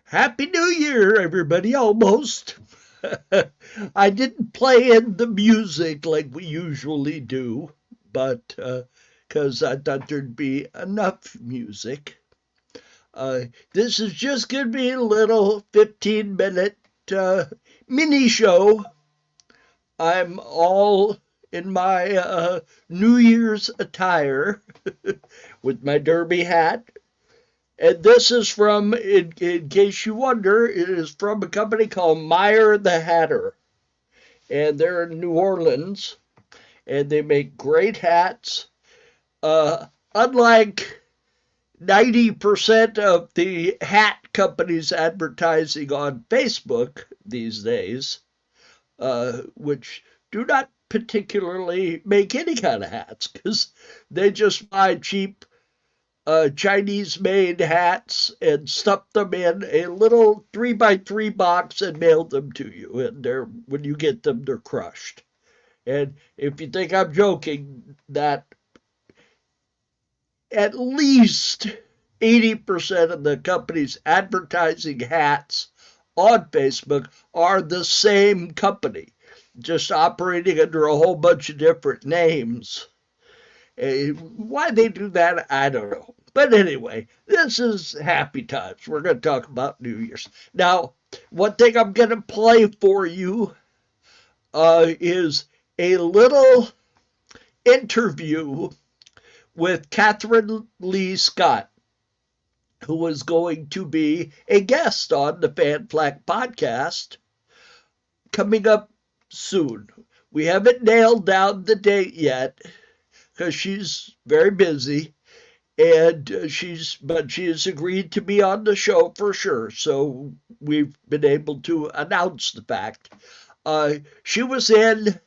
Happy New Year, everybody, almost. I didn't play in the music like we usually do, but because I thought there'd be enough music. This is just going to be a little 15-minute mini show. I'm all in my New Year's attire with my derby hat. And this is from, in case you wonder, it is from a company called Meyer the Hatter. And they're in New Orleans. And they make great hats. Unlike 90% of the hat companies advertising on Facebook these days, which do not particularly make any kind of hats because they just buy cheap Chinese made hats and stuff them in a little 3x3 box and mail them to you. And when you get them, they're crushed. And if you think I'm joking, that at least 80% of the companies advertising hats on Facebook are the same company, just operating under a whole bunch of different names. Why they do that, I don't know. But anyway, this is happy times. We're going to talk about New Year's. Now, one thing I'm going to play for you is a little interview with Catherine Lee Scott, who is going to be a guest on the Fan Flack podcast coming up soon. We haven't nailed down the date yet because she's very busy, and she has agreed to be on the show for sure. So we've been able to announce the fact. She was in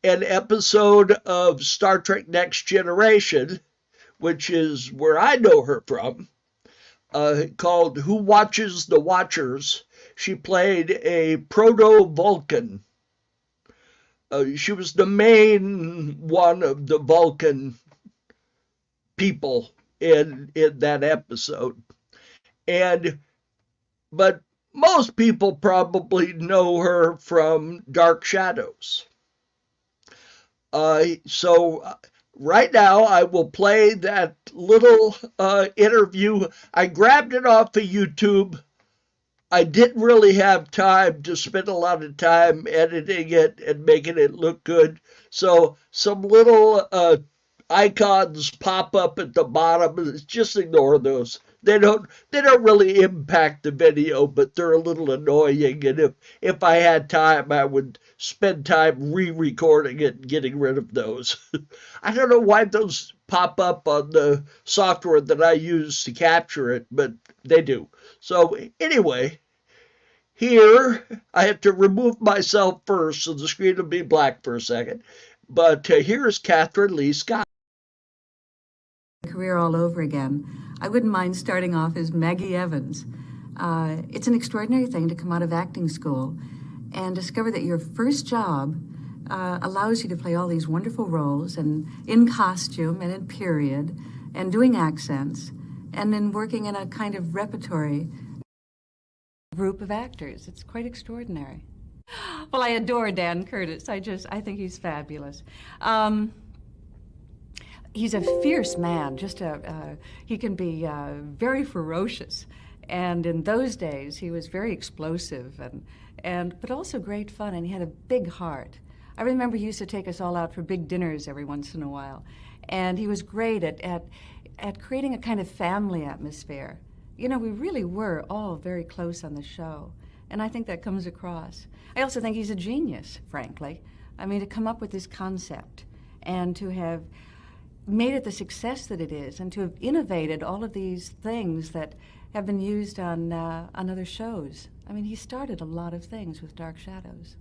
an episode of Star Trek Next Generation, which is where I know her from, called Who Watches the Watchers. She played a proto-Vulcan. She was the main one of the Vulcan people in that episode. But most people probably know her from Dark Shadows. So right now I will play that little interview. I grabbed it off of YouTube. I didn't really have time to spend a lot of time editing it and making it look good. So some little icons pop up at the bottom. Just ignore those. They don't really impact the video, but they're a little annoying. And if I had time, I would spend time re-recording it and getting rid of those. I don't know why those pop up on the software that I use to capture it, but they do. So anyway, here I have to remove myself first, so the screen will be black for a second. But here's Catherine Lee Scott. Career all over again. I wouldn't mind starting off as Maggie Evans. It's an extraordinary thing to come out of acting school and discover that your first job allows you to play all these wonderful roles and in costume and in period and doing accents and then working in a kind of repertory group of actors. It's quite extraordinary. Well, I adore Dan Curtis. I think he's fabulous. He's a fierce man. He can be very ferocious, and in those days he was very explosive but also great fun. And he had a big heart. I remember he used to take us all out for big dinners every once in a while, and he was great at creating a kind of family atmosphere. You know, we really were all very close on the show, and I think that comes across. I also think he's a genius, frankly. I mean, to come up with this concept and to have made it the success that it is, and to have innovated all of these things that have been used on other shows. I mean, he started a lot of things with Dark Shadows.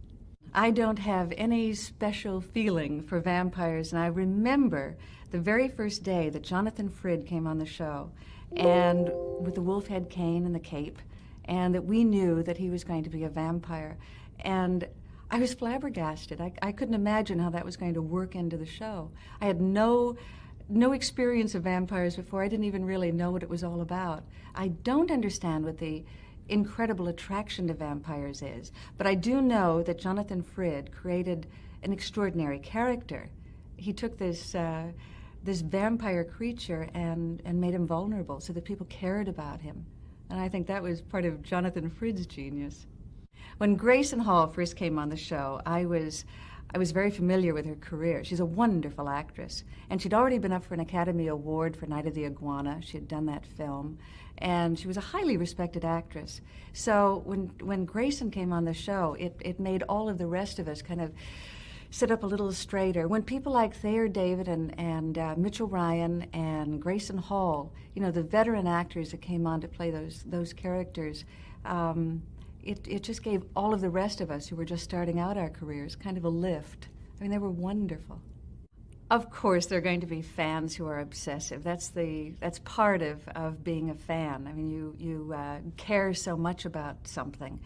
I don't have any special feeling for vampires, and I remember the very first day that Jonathan Frid came on the show, and with the wolf head cane and the cape, and that we knew that he was going to be a vampire. And I was flabbergasted. I couldn't imagine how that was going to work into the show. I had no experience of vampires before. I didn't even really know what it was all about. I don't understand what the incredible attraction to vampires is. But I do know that Jonathan Frid created an extraordinary character. He took this vampire creature and made him vulnerable so that people cared about him. And I think that was part of Jonathan Frid's genius. When Grayson Hall first came on the show, I was very familiar with her career. She's a wonderful actress. And she'd already been up for an Academy Award for Night of the Iguana. She had done that film. And she was a highly respected actress. So when Grayson came on the show, it made all of the rest of us kind of sit up a little straighter. When people like Thayer David and Mitchell Ryan and Grayson Hall, you know, the veteran actors that came on to play those characters, it just gave all of the rest of us who were just starting out our careers kind of a lift. I mean, they were wonderful. Of course, there are going to be fans who are obsessive. That's part of being a fan. I mean, you care so much about something.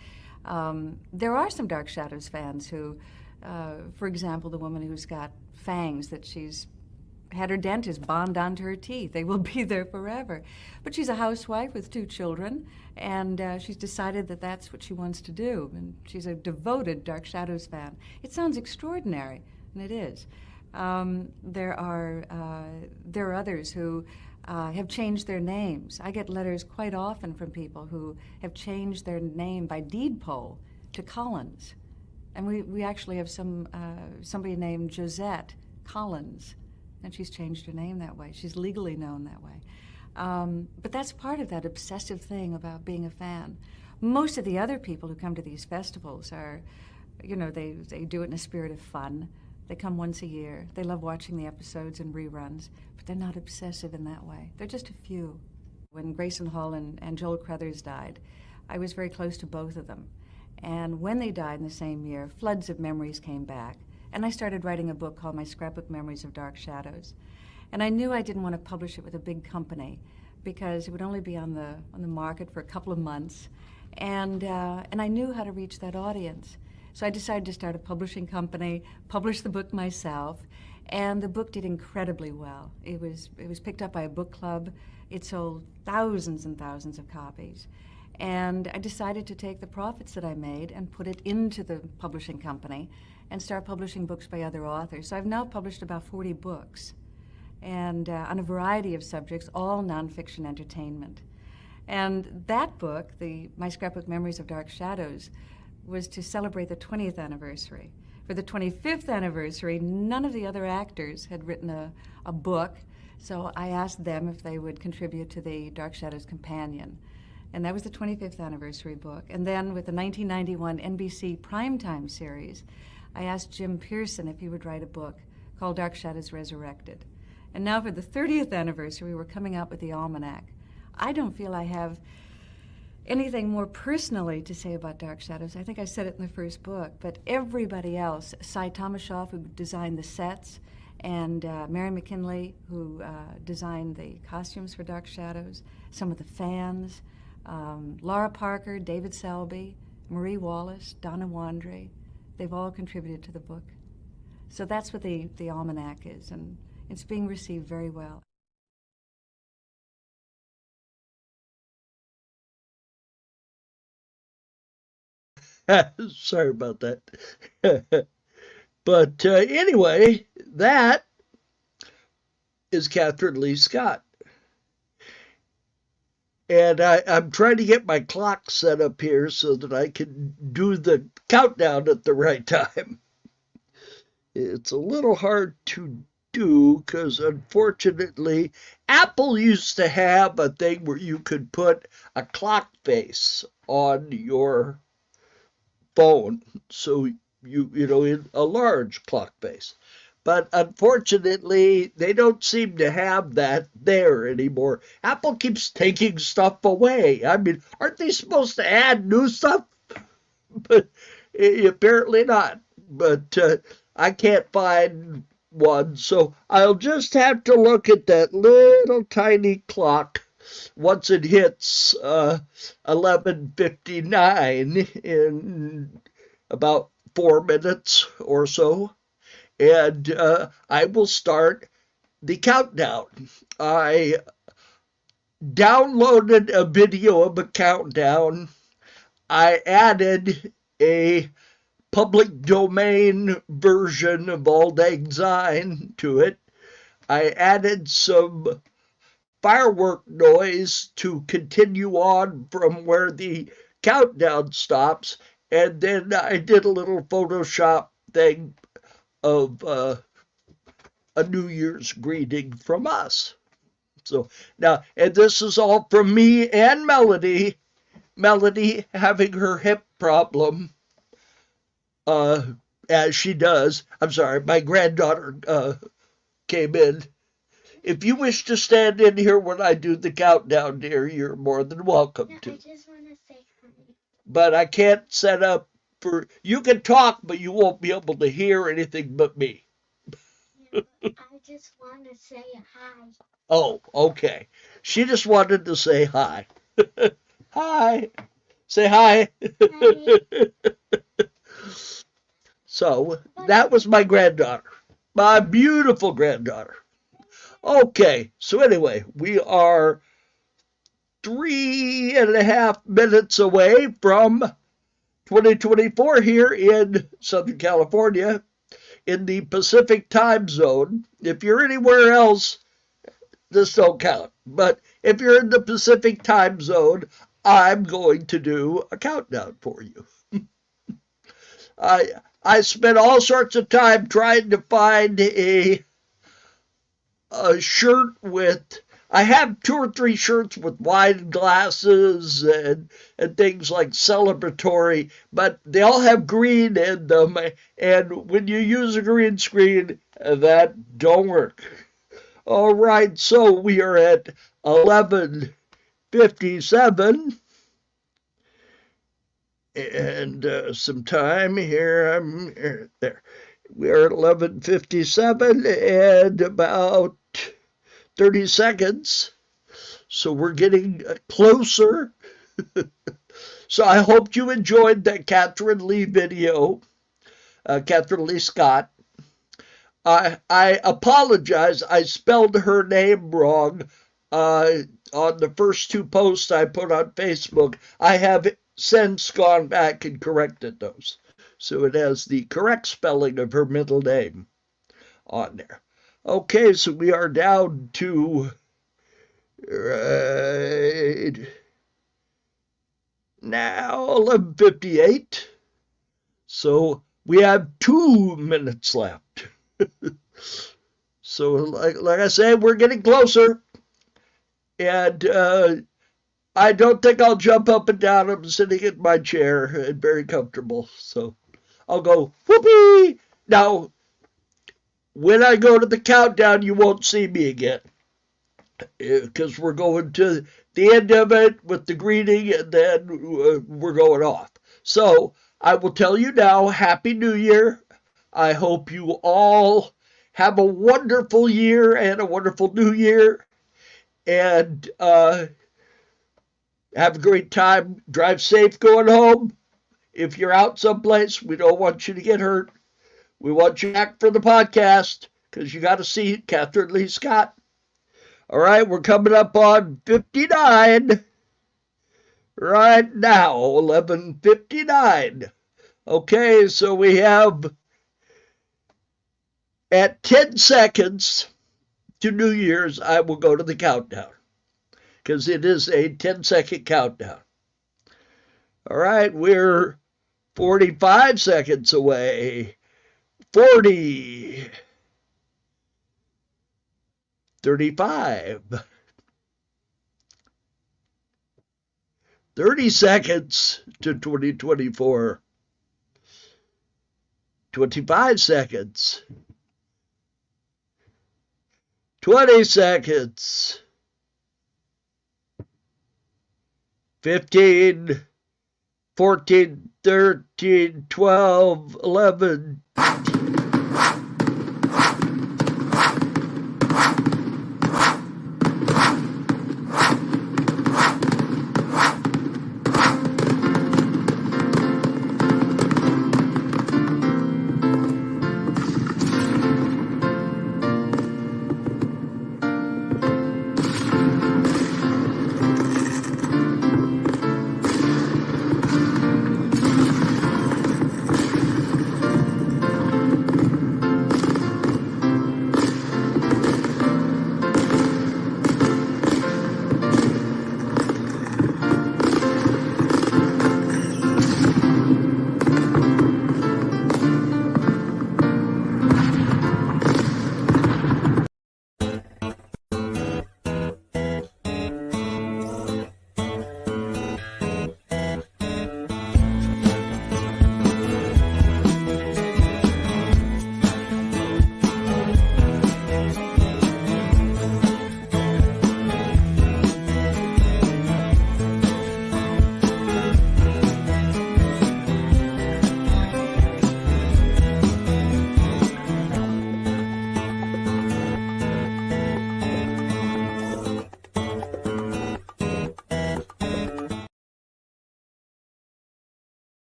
There are some Dark Shadows fans who, for example, the woman who's got fangs that she's had her dentist bond onto her teeth. They will be there forever. But she's a housewife with 2 children, and she's decided that that's what she wants to do. And she's a devoted Dark Shadows fan. It sounds extraordinary, and it is. There are others who have changed their names. I get letters quite often from people who have changed their name by deed poll to Collins. And we actually have somebody named Josette Collins, and she's changed her name that way. She's legally known that way. But that's part of that obsessive thing about being a fan. Most of the other people who come to these festivals are, you know, they do it in a spirit of fun. They come once a year. They love watching the episodes and reruns, but they're not obsessive in that way. They're just a few. When Grayson Hall and Joel Crothers died, I was very close to both of them. And when they died in the same year, floods of memories came back. And I started writing a book called My Scrapbook Memories of Dark Shadows. And I knew I didn't want to publish it with a big company because it would only be on the market for a couple of months. And I knew how to reach that audience. So I decided to start a publishing company, publish the book myself, and the book did incredibly well. It was picked up by a book club. It sold thousands and thousands of copies. And I decided to take the profits that I made and put it into the publishing company and start publishing books by other authors. So I've now published about 40 books, and on a variety of subjects, all nonfiction entertainment. And that book, My Scrapbook Memories of Dark Shadows, was to celebrate the 20th anniversary. For the 25th anniversary, none of the other actors had written a book, so I asked them if they would contribute to the Dark Shadows Companion. And that was the 25th anniversary book. And then with the 1991 NBC primetime series, I asked Jim Pearson if he would write a book called Dark Shadows Resurrected. And now for the 30th anniversary, we're coming out with the Almanac. I don't feel I have anything more personally to say about Dark Shadows. I think I said it in the first book, but everybody else, Cy Tomashoff, who designed the sets, and Mary McKinley, who designed the costumes for Dark Shadows, some of the fans, Laura Parker, David Selby, Marie Wallace, Donna Wandre, they've all contributed to the book. So that's what the Almanac is, and it's being received very well. Sorry about that. But anyway, that is Catherine Lee Scott. And I'm trying to get my clock set up here so that I can do the countdown at the right time. It's a little hard to do because, unfortunately, Apple used to have a thing where you could put a clock face on your phone, so you know, in a large clock face. But unfortunately, they don't seem to have that there anymore. Apple keeps taking stuff away. I mean, aren't they supposed to add new stuff? But apparently not. But I can't find one, so I'll just have to look at that little tiny clock once it hits 11:59 in about 4 minutes or so, and I will start the countdown. I downloaded a video of a countdown I added a public domain version of Auld Lang Syne to it. I added some firework noise to continue on from where the countdown stops, and then I did a little Photoshop thing of a New Year's greeting from us. So now, and this is all from me and Melody. Melody having her hip problem, as she does. I'm sorry, my granddaughter came in. If you wish to stand in here when I do the countdown, dear, you're more than welcome to. I just want to say hi. But I can't set up for, you can talk, but you won't be able to hear anything but me. Yeah, I just want to say hi. Oh, okay. She just wanted to say hi. Hi. Say hi. Hi. So that was my granddaughter, my beautiful granddaughter. Okay, so anyway, we are 3.5 minutes away from 2024 here in Southern California in the Pacific time zone. If you're anywhere else, this don't count. But if you're in the Pacific time zone, I'm going to do a countdown for you. I spent all sorts of time trying to find a shirt with, I have 2 or 3 shirts with wine glasses and things like celebratory, but they all have green in them, and when you use a green screen, that don't work. All right, so we are at 11:57. And some time here, there. We are at 11:57 and about 30 seconds. So we're getting closer. So I hope you enjoyed that Catherine Lee video, Catherine Lee Scott. I apologize. I spelled her name wrong on the first 2 posts I put on Facebook. I have since gone back and corrected those. So it has the correct spelling of her middle name on there. Okay, so we are down to right now 11:58. So we have 2 minutes left. So like I said, we're getting closer. And I don't think I'll jump up and down. I'm sitting in my chair and very comfortable. So I'll go, whoopee! Now, when I go to the countdown, you won't see me again. Because we're going to the end of it with the greeting, and then we're going off. So I will tell you now, Happy New Year. I hope you all have a wonderful year and a wonderful New Year. And have a great time. Drive safe going home. If you're out someplace, we don't want you to get hurt. We want you back for the podcast because you got to see Catherine Lee Scott. All right, we're coming up on 59 right now, 11:59. Okay, so we have at 10 seconds to New Year's, I will go to the countdown because it is a 10-second countdown. All right, we're 45 seconds away. 40, 35, 30 seconds to 2024. 25 seconds. 20 seconds. 15, 14, 13, 12, 11,